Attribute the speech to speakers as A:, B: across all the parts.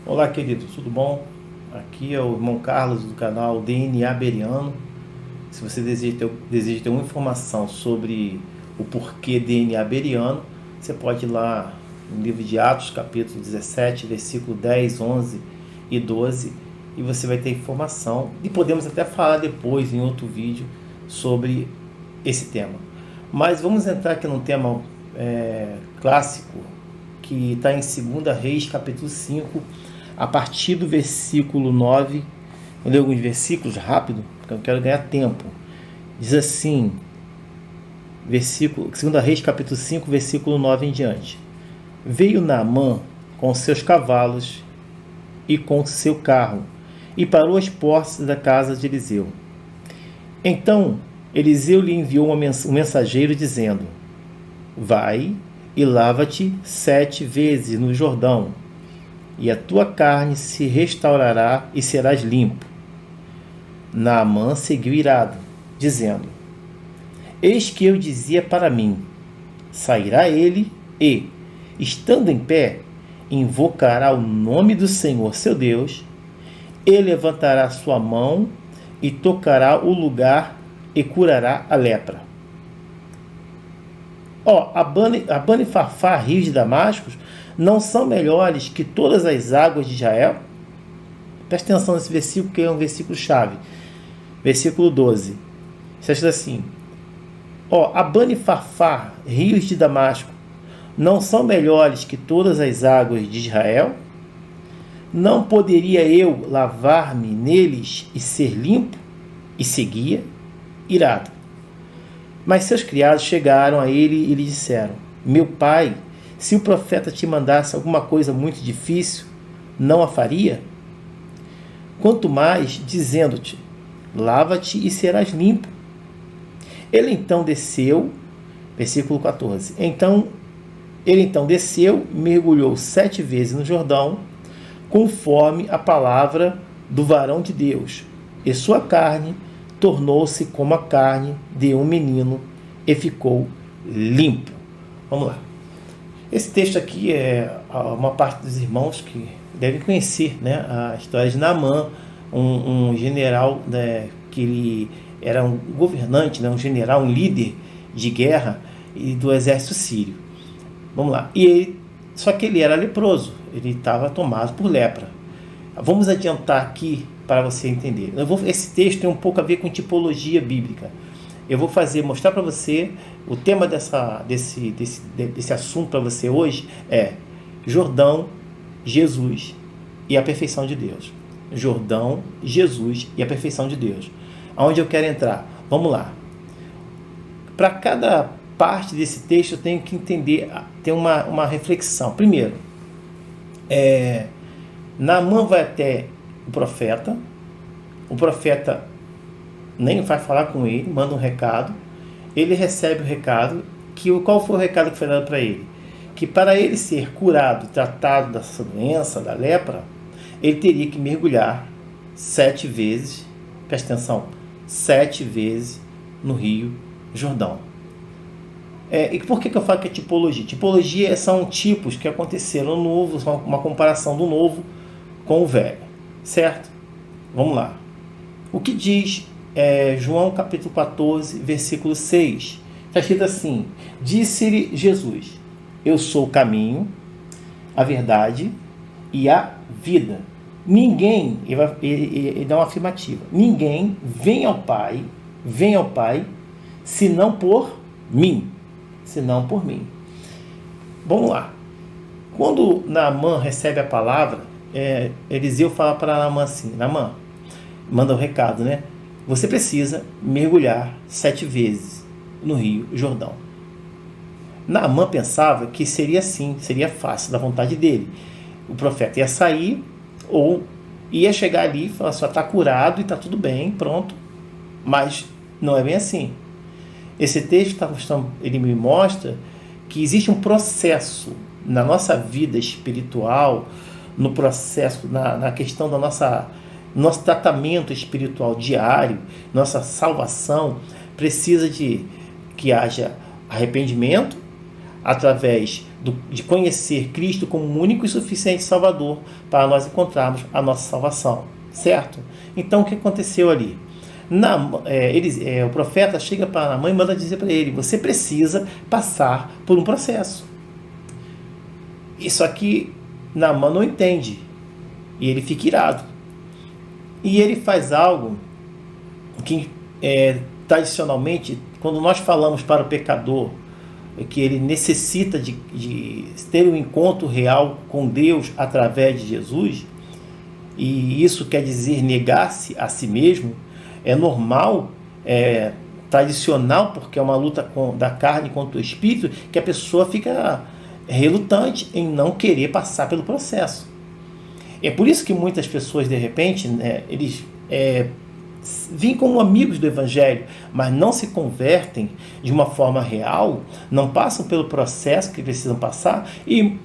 A: Olá, querido, tudo bom? Aqui é o irmão Carlos do canal DNA Beriano. Se você deseja ter uma informação sobre o porquê DNA Beriano, você pode ir lá no livro de Atos, capítulo 17, versículo 10, 11 e 12, e você vai ter informação. E podemos até falar depois, em outro vídeo, sobre esse tema. Mas vamos entrar aqui num tema clássico, que está em 2 Reis, capítulo 5, a partir do versículo 9. Vou ler alguns versículos rápido, porque eu quero ganhar tempo. Diz assim, 2 Reis, capítulo 5, versículo 9 em diante. Veio Naamã com seus cavalos e com seu carro, e parou às portas da casa de Eliseu. Então Eliseu lhe enviou um mensageiro, dizendo: Vai e lava-te 7 vezes no Jordão, e a tua carne se restaurará e serás limpo. Naamã seguiu irado, dizendo: Eis que eu dizia para mim: sairá ele e, estando em pé, invocará o nome do Senhor seu Deus, e levantará sua mão e tocará o lugar e curará a lepra. Abana e Farfar, rios de Damasco, não são melhores que todas as águas de Israel? Preste atenção nesse versículo, que é um versículo chave. Versículo 12. Está escrito assim: Abana e Farfar, rios de Damasco, não são melhores que todas as águas de Israel? Não poderia eu lavar-me neles e ser limpo? E seguia, irado. Mas seus criados chegaram a ele e lhe disseram: Meu pai, se o profeta te mandasse alguma coisa muito difícil, não a faria? Quanto mais dizendo-te: lava-te e serás limpo. Ele então desceu, versículo 14. Ele então desceu, mergulhou 7 vezes no Jordão, conforme a palavra do varão de Deus, e sua carne tornou-se como a carne de um menino e ficou limpo. Vamos lá. Esse texto aqui é uma parte dos irmãos que devem conhecer, né, a história de Naamã, um general, né, que ele era um governante, né, um general, um líder de guerra e do exército sírio. Vamos lá. Só que ele era leproso, ele estava tomado por lepra. Vamos adiantar aqui para você entender. Esse texto tem um pouco a ver com tipologia bíblica. Eu vou mostrar para você o tema desse assunto para você hoje é Jordão, Jesus e a perfeição de Deus. Jordão, Jesus e a perfeição de Deus. Aonde eu quero entrar? Vamos lá. Para cada parte desse texto eu tenho que entender, ter uma reflexão. Primeiro, Naamã vai até o profeta nem vai falar com ele, manda um recado, ele recebe o recado, qual foi o recado que foi dado para ele? Que para ele ser curado, tratado dessa doença, da lepra, ele teria que mergulhar 7 vezes, presta atenção, 7 vezes no Rio Jordão. E por que eu falo que é tipologia? Tipologia são tipos que aconteceram no novo, uma comparação do novo com o velho, certo? Vamos lá. O que diz João capítulo 14, versículo 6? Está escrito assim: Disse-lhe Jesus: Eu sou o caminho, a verdade e a vida. Ninguém, ele dá uma afirmativa, ninguém vem ao Pai, senão por mim. Vamos lá. Quando Naamã recebe a palavra, Eliseu fala para Naamã assim: Naamã, manda um recado, né? Você precisa mergulhar 7 vezes no Rio Jordão. Naamã pensava que seria assim, seria fácil, da vontade dele. O profeta ia sair ou ia chegar ali e falar: só está curado e está tudo bem, pronto. Mas não é bem assim. Esse texto ele me mostra que existe um processo na nossa vida espiritual, no processo, na questão da nosso tratamento espiritual diário, nossa salvação, precisa de que haja arrependimento através de conhecer Cristo como o único e suficiente Salvador para nós encontrarmos a nossa salvação, certo? Então o que aconteceu ali? O profeta chega para Naamã e manda dizer para ele: você precisa passar por um processo. Isso aqui Naamã não entende e ele fica irado, e ele faz algo que tradicionalmente, quando nós falamos para o pecador que ele necessita de ter um encontro real com Deus através de Jesus, e isso quer dizer negar-se a si mesmo, é normal, tradicional, porque é uma luta da carne contra o espírito, que a pessoa fica relutante em não querer passar pelo processo. É por isso que muitas pessoas, de repente, eles vêm como amigos do Evangelho, mas não se convertem de uma forma real, não passam pelo processo que precisam passar, e o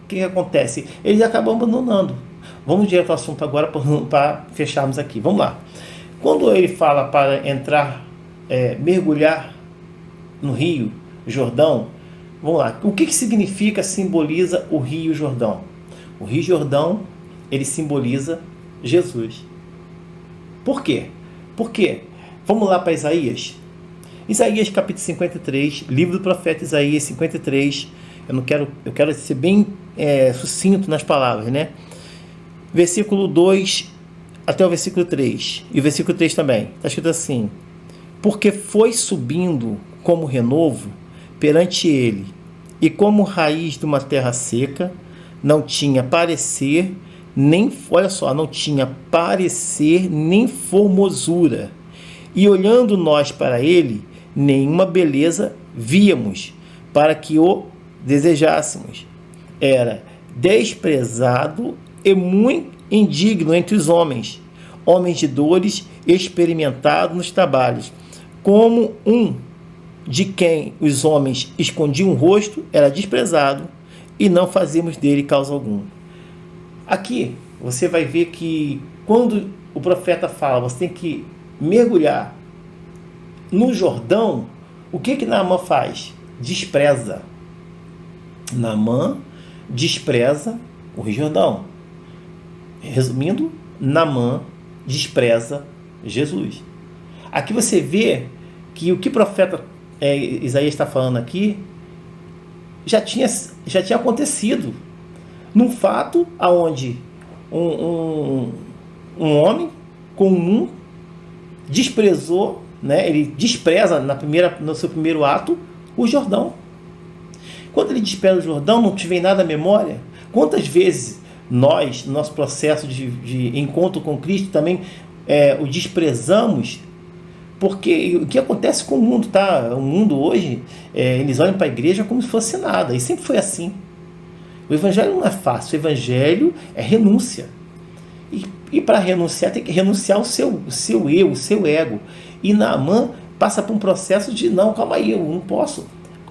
A: que acontece? Eles acabam abandonando. Vamos direto ao assunto agora para fecharmos aqui. Vamos lá. Quando ele fala para entrar, mergulhar no Rio Jordão, vamos lá. O que significa, simboliza o Rio Jordão? O Rio Jordão, ele simboliza Jesus. Por quê? Porque, vamos lá para Isaías. Isaías capítulo 53, livro do profeta Isaías 53. Eu quero ser bem sucinto nas palavras, né? Versículo 2 até o versículo 3. E o versículo 3 também. Está escrito assim: porque foi subindo como renovo perante ele, e como raiz de uma terra seca, não tinha parecer, não tinha parecer nem formosura. E olhando nós para ele, nenhuma beleza víamos, para que o desejássemos. Era desprezado e muito indigno entre os homens, homens de dores, experimentado nos trabalhos, como um de quem os homens escondiam o rosto, era desprezado, e não fazíamos dele causa alguma. Aqui você vai ver que quando o profeta fala, você tem que mergulhar no Jordão, o que Naamã faz? Despreza. Naamã despreza o Rio Jordão. Resumindo, Naamã despreza Jesus. Aqui você vê que o que o profeta Isaías está falando aqui já tinha acontecido, num fato aonde um homem comum desprezou, ele despreza no seu primeiro ato o Jordão. Quando ele despreza o Jordão, não te vem nada à memória? Quantas vezes nós, no nosso processo de encontro com Cristo, também o desprezamos? Porque o que acontece com o mundo, tá? O mundo hoje, eles olham para a igreja como se fosse nada, e sempre foi assim. O evangelho não é fácil, o evangelho é renúncia. E para renunciar, tem que renunciar o seu eu, o seu ego. E Naamã passa por um processo de, não, calma aí, eu não posso.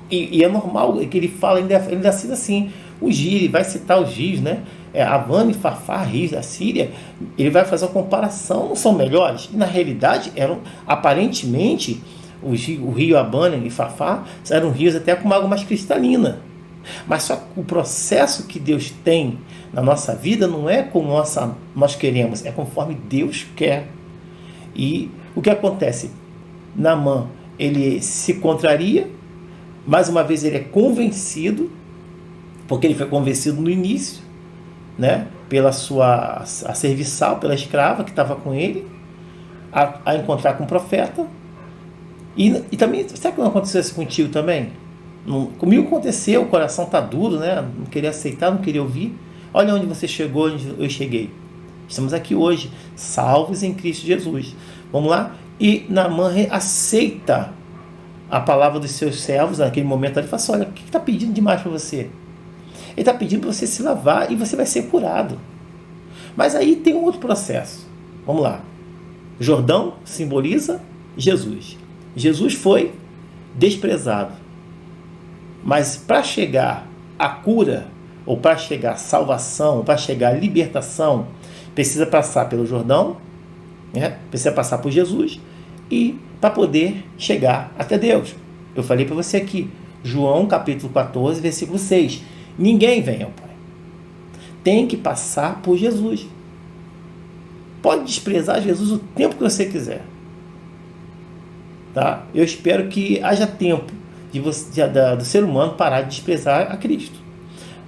A: E é normal que ele fala, ele ainda cita assim, os rios, ele vai citar os rios, né? Havana e Fafá, rios da Síria, ele vai fazer uma comparação, não são melhores? E na realidade, aparentemente, o rio Havana e Fafá eram rios até com uma água mais cristalina. Mas só que o processo que Deus tem na nossa vida não é como nós queremos, é conforme Deus quer. E o que acontece? Naamã, ele se contraria, mais uma vez ele é convencido, porque ele foi convencido no início, né, pela a serviçal, pela escrava que estava com ele, a encontrar com o profeta. E também, será que não aconteceu isso contigo também? Comigo aconteceu, o coração está duro, né? Não queria aceitar, não queria ouvir. Olha onde você chegou, onde eu cheguei. Estamos aqui hoje, salvos em Cristo Jesus. Vamos lá? E Naamã aceita a palavra dos seus servos naquele momento. Ele fala assim: olha, o que está pedindo demais para você? Ele está pedindo para você se lavar e você vai ser curado. Mas aí tem um outro processo. Vamos lá. Jordão simboliza Jesus. Jesus foi desprezado. Mas para chegar à cura, ou para chegar à salvação, ou para chegar à libertação, precisa passar pelo Jordão, né? Precisa passar por Jesus, e para poder chegar até Deus. Eu falei para você aqui, João capítulo 14, versículo 6. Ninguém vem ao Pai. Tem que passar por Jesus. Pode desprezar Jesus o tempo que você quiser. Tá? Eu espero que haja tempo do ser humano parar de desprezar a Cristo.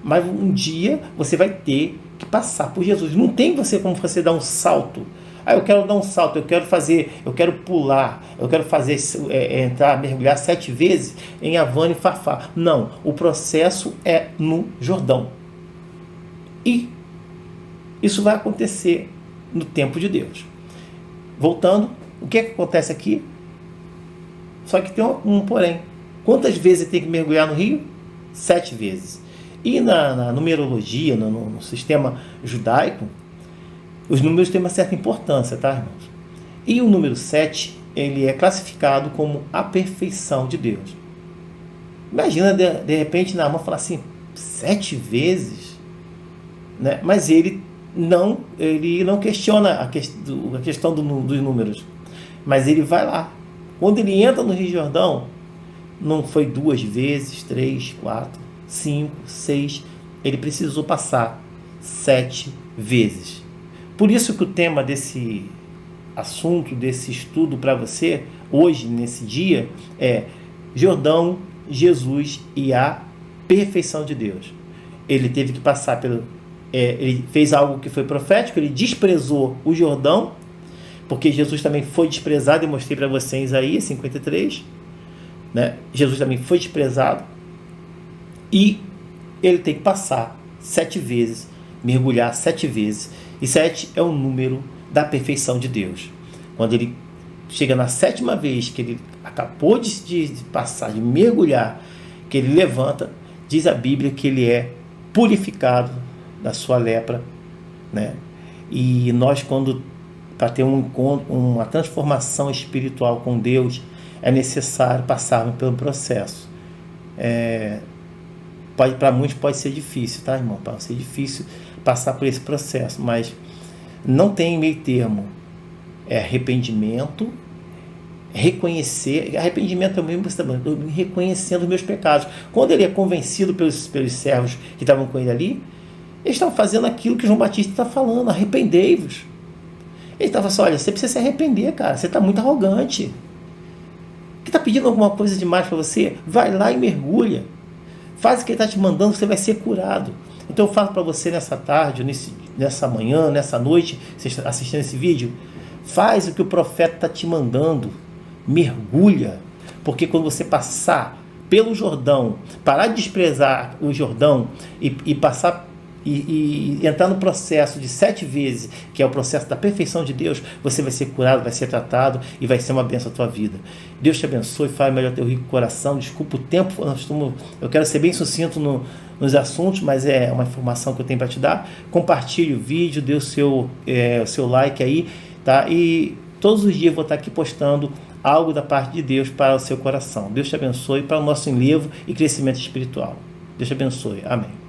A: Mas um dia você vai ter que passar por Jesus. Não tem como você dar um salto. Eu quero dar um salto, eu quero pular, eu quero fazer mergulhar 7 vezes em Havana e Fafá. Não, o processo é no Jordão. E isso vai acontecer no tempo de Deus. Voltando, o que acontece aqui? Só que tem um porém. Quantas vezes tem que mergulhar no rio? 7 vezes. E na numerologia, no sistema judaico, os números têm uma certa importância, tá, irmãos? E o número 7, ele é classificado como a perfeição de Deus. Imagina, de repente, Naamã falar assim, 7 vezes? Né? Mas ele não questiona a questão dos números. Mas ele vai lá. Quando ele entra no Rio Jordão, não foi 2 vezes, 3, 4, 5, 6. Ele precisou passar 7 vezes. Por isso que o tema desse assunto, desse estudo para você, hoje, nesse dia, é Jordão, Jesus e a perfeição de Deus. Ele teve que passar ele fez algo que foi profético, ele desprezou o Jordão, porque Jesus também foi desprezado, eu mostrei para você em Isaías 53, né? Jesus também foi desprezado, e ele tem que passar 7 vezes, mergulhar 7 vezes, e 7 é o número da perfeição de Deus. Quando ele chega na 7ª vez que ele acabou de passar, de mergulhar, que ele levanta, diz a Bíblia que ele é purificado da sua lepra, né? E nós, para ter um encontro, uma transformação espiritual com Deus, é necessário passarmos pelo processo. Para muitos pode ser difícil, tá, irmão? Pode ser difícil passar por esse processo, mas não tem meio termo. É arrependimento, reconhecer. Arrependimento é o mesmo, reconhecendo os meus pecados. Quando ele é convencido pelos servos que estavam com ele ali, eles estavam fazendo aquilo que João Batista está falando: arrependei-vos. Ele estava assim: olha, você precisa se arrepender, cara, você está muito arrogante. Que está pedindo alguma coisa demais para você? Vai lá e mergulha. Faz o que ele está te mandando, você vai ser curado. Então eu falo para você nessa tarde, nessa manhã, nessa noite, você está assistindo esse vídeo, faz o que o profeta está te mandando, mergulha, porque quando você passar pelo Jordão, parar de desprezar o Jordão e passar e entrar no processo de 7 vezes, que é o processo da perfeição de Deus, você vai ser curado, vai ser tratado e vai ser uma bênção à tua vida. Deus te abençoe, fale melhor teu rico coração. Desculpa o tempo, eu quero ser bem sucinto nos assuntos, mas é uma informação que eu tenho para te dar. Compartilhe o vídeo, dê o seu like aí, tá? E todos os dias eu vou estar aqui postando algo da parte de Deus para o seu coração. Deus te abençoe, para o nosso enlevo e crescimento espiritual. Deus te abençoe. Amém.